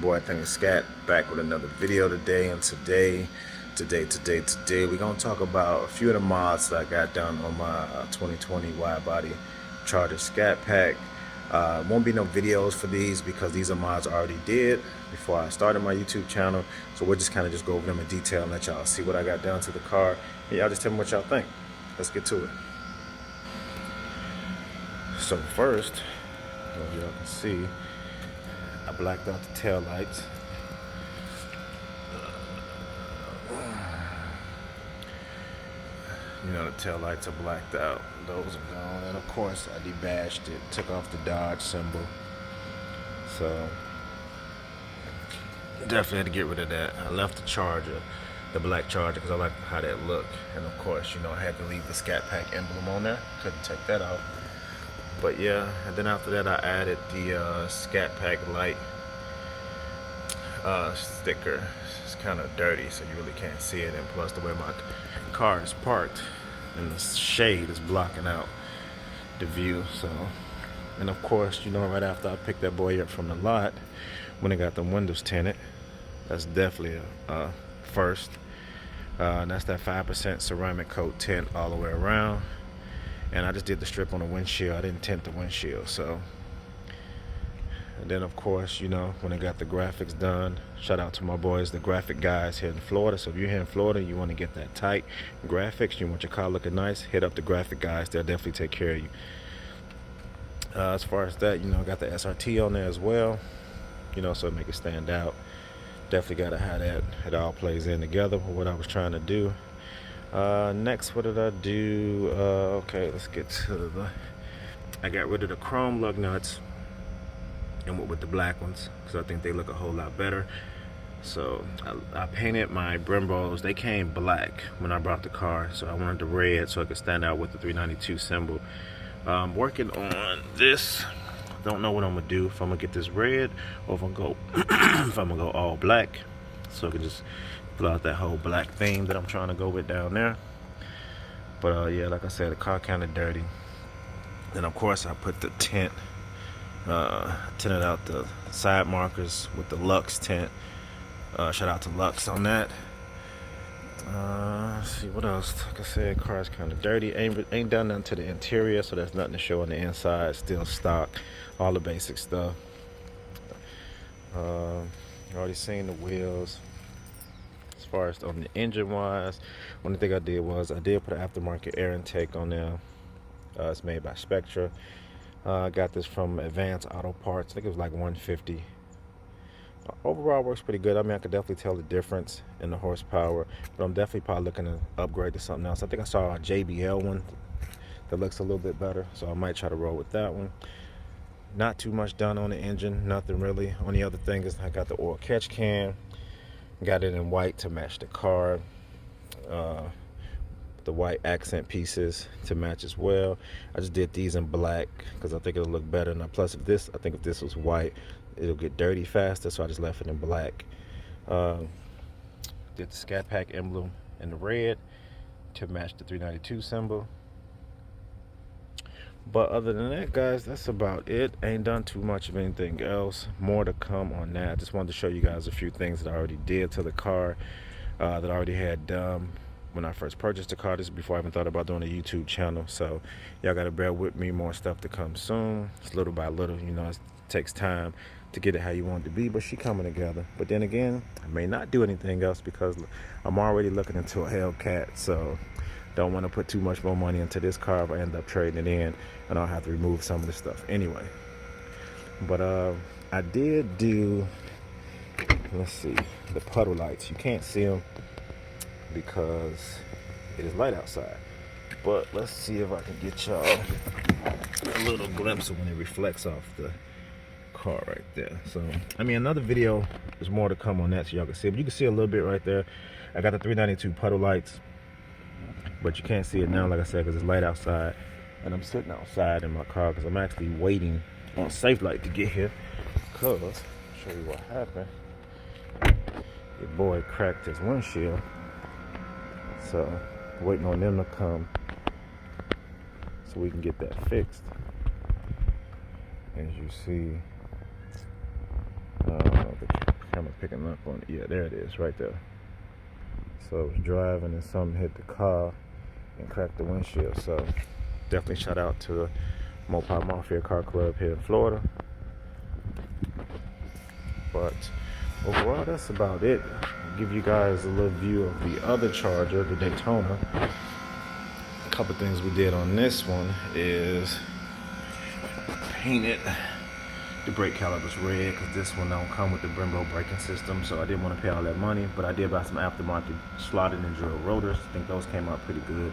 boy, I think it's Scat, back with another video today. And today, we're gonna talk about a few of the mods that I got done on my 2020 Widebody Charger Scat Pack. Won't be no videos for these because these are mods I already did before I started my YouTube channel. So we'll just kind of go over them in detail and let y'all see what I got done to the car. And y'all just tell me what y'all think. Let's get to it. So first, as y'all can see, I blacked out the tail lights. You know, the tail lights are blacked out. Those are gone. And of course, I debashed it, took off the Dodge symbol. So, definitely had to get rid of that. I left the Charger, the black Charger, because I like how that looked. And of course, you know, I had to leave the Scat Pack emblem on there. Couldn't take that off. But yeah, and then after that, I added the Scat Pack light sticker. It's kind of dirty, so you really can't see it. And plus, the way my car is parked, and the shade is blocking out the view. So, and of course, you know, right after I picked that boy up from the lot, when I got the windows tinted, that's definitely a first. And that's that 5% ceramic coat tint all the way around. And I just did the strip on the windshield. I didn't tint the windshield. So, and then of course, you know, when I got the graphics done, shout out to my boys, the graphic guys here in Florida. So if you're here in Florida, you want to get that tight graphics, you want your car looking nice, hit up the graphic guys. They'll definitely take care of you. As far as that, you know, I got the SRT on there as well, you know, so it make it stand out. Definitely got to have that. It all plays in together with what I was trying to do. Next, what did I do? Okay, let's get to the, I got rid of the chrome lug nuts and went with the black ones because I think they look a whole lot better. So I painted my Brembos. They came black when I brought the car, so I wanted the red so it could stand out with the 392 symbol. I'm working on this. Don't know what I'm gonna do, if I'm gonna get this red or if I'm gonna go if I'm gonna go all black, so I can just pull out that whole black theme that I'm trying to go with down there. But yeah, like I said, the car kind of dirty. And of course, I put the tint, tinted out the side markers with the Lux tint. Shout out to Lux on that. Let's see what else. Like I said, car's kind of dirty. Ain't done nothing to the interior, so there's nothing to show on the inside. Still stock, all the basic stuff. Already seen the wheels. As far as on the engine wise, one thing I did was I did put an aftermarket air intake on there. It's made by Spectra. I got this from Advanced Auto Parts. I think it was like $150. Overall works pretty good. I mean, I could definitely tell the difference in the horsepower, but I'm definitely probably looking to upgrade to something else. I think I saw a JBL one that looks a little bit better, so I might try to roll with that one. Not too much done on the engine, nothing really. Only other thing is I got the oil catch can. Got it in white to match the car. The white accent pieces to match as well. I just did these in black because I think it'll look better. Now, plus, I think if this was white, it'll get dirty faster, so I just left it in black. Did the Scat Pack emblem in the red to match the 392 symbol. But other than that, guys, that's about it. Ain't done too much of anything else. More to come on that. I just wanted to show you guys a few things that I already did to the car, that I already had done when I first purchased the car. This is before I even thought about doing a YouTube channel. So y'all got to bear with me. More stuff to come soon. It's little by little. You know, it takes time to get it how you want it to be, but she coming together. But then again, I may not do anything else because I'm already looking into a Hellcat. So don't want to put too much more money into this car if I end up trading it in, and I'll have to remove some of the stuff anyway. But I did do, let's see, the puddle lights. You can't see them because it is light outside. But let's see if I can get y'all a little glimpse of when it reflects off the car right there. So, I mean, another video, there's more to come on that so y'all can see. But you can see a little bit right there. I got the 392 puddle lights, but you can't see it now, like I said, because it's light outside. And I'm sitting outside in my car because I'm actually waiting on Safe Light to get here. Because, I'll show you what happened. Your boy cracked his windshield. So, waiting on them to come so we can get that fixed. As you see, the picking up on it. Yeah, there it is, right there. So I was driving and something hit the car and cracked the windshield. So definitely shout out to Mopar Mafia Car Club here in Florida. But overall, that's about it. I'll give you guys a little view of the other Charger, the Daytona. A couple things we did on this one is painted the brake calipers red, because this one don't come with the Brembo braking system, so I didn't want to pay all that money, but I did buy some aftermarket slotted and drilled rotors. I think those came out pretty good.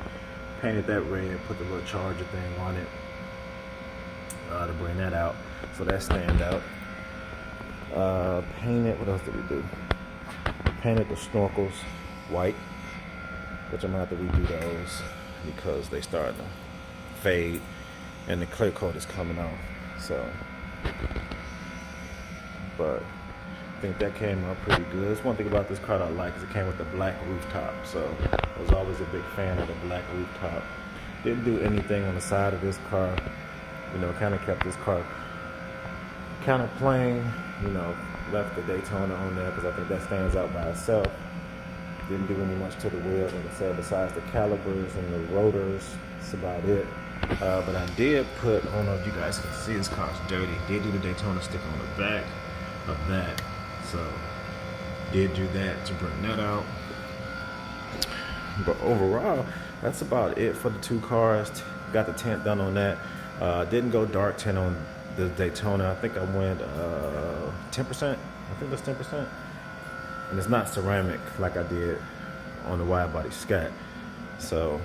Painted that red, put the little Charger thing on it to bring that out, so that stand out. Painted, what else did we do? Painted the snorkels white, which I'm gonna have to redo those because they starting to fade and the clear coat is coming off. So, but I think that came out pretty good. That's one thing about this car I like, is it came with the black rooftop. So I was always a big fan of the black rooftop. Didn't do anything on the side of this car. You know, kind of kept this car kind of plain. You know, left the Daytona on there because I think that stands out by itself. Didn't do any much to the wheels, like I said, besides the calipers and the rotors. That's about it. But I did put, I don't know if you guys can see, this car's dirty. Did do the Daytona sticker on the back of that. So, did do that to bring that out. But overall, that's about it for the two cars. Got the tint done on that. Didn't go dark tint on the Daytona. I think I went 10%. I think that's 10%. And it's not ceramic like I did on the Widebody Scat. So,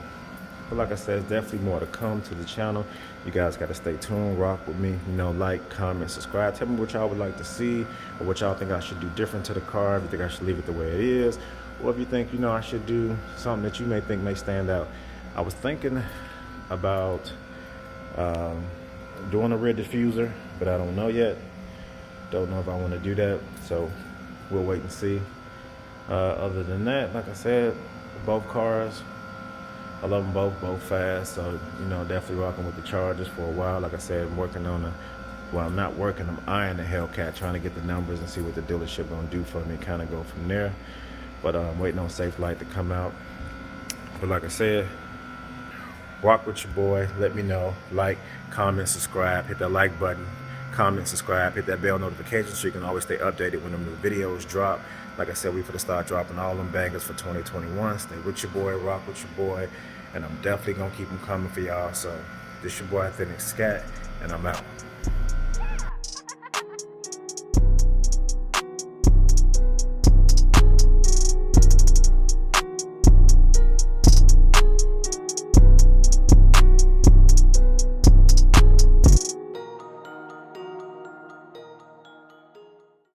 but like I said, there's definitely more to come to the channel. You guys got to stay tuned, rock with me. You know, like, comment, subscribe. Tell me what y'all would like to see, or what y'all think I should do different to the car. If you think I should leave it the way it is, or if you think, you know, I should do something that you may think may stand out. I was thinking about doing a rear diffuser, but I don't know yet. Don't know if I want to do that, so we'll wait and see. Other than that, like I said, both cars, I love them both fast. So, you know, definitely rocking with the Chargers for a while. Like I said, I'm working on I'm not working, I'm eyeing the Hellcat, trying to get the numbers and see what the dealership gonna do for me, kind of go from there. But I'm waiting on Safe Light to come out. But like I said, rock with your boy. Let me know. Like, comment, subscribe. Hit that like button. Comment, subscribe. Hit that bell notification so you can always stay updated when the new videos drop. Like I said, we finna start dropping all them bangers for 2021. Stay with your boy. Rock with your boy. And I'm definitely gonna keep them coming for y'all. So, this your boy, Scat, and I'm out.